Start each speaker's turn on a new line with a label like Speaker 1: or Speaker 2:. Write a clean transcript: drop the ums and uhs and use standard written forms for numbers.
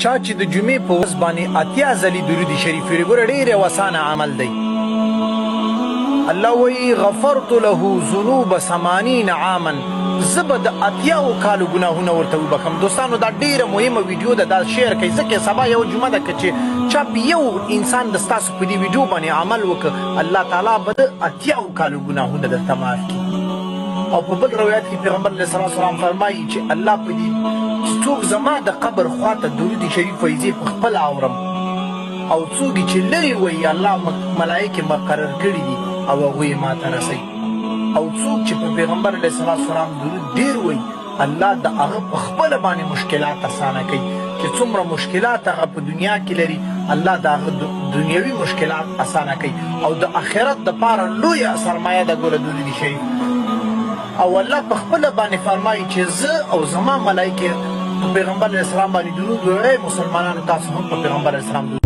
Speaker 1: چا چې د جمعې په ورځ باندې اتیا ځلې درود شریف ویلي، ګوره ډېر اسانه عمل دی. الله وایي غفرت له ذنوب 80 عاما، زه به د اتیاو کالو ګناهونه ورته وبخم. دوستانو دا ډېره مهمه ویډیو ده، دا شیر کړئ ځکه سبا یو جمعه ده که چې چا یو انسان د ستاسو په دې ویډیو باندې عمل وکړه، الله تعالی به د اتیاو کالو ګناهونه درته معاف کړي. او په بل روایت کې پیغمبر علیه السلام فرمایي چې الله په دې چې څوک زما د قبر خواته درود شریف وایي زه په خپله اورم، او څوک چې لرې وایي الله ملایکې مقرر کړي دي او هغوی ما ته رسوي. او څوک چې په پیغمبر علیه السلام درود ډېر وایي، الله د هغه په خپله باندې مشکلات اسانه کوي. چې څومره مشکلات هغه په دنیا کې لري، الله د هغه دنیوي مشکلات اسانه کوي. او د آخرت دپاره لویه سرمایه ده ګوره درود شریف. او الله په خپله باندې فرمایي چې زه او زما ملایکې په پیغمبر علیه السلام باندې درود وایي. مسلمانانو تاسو هم په پیغمبر علیه السلام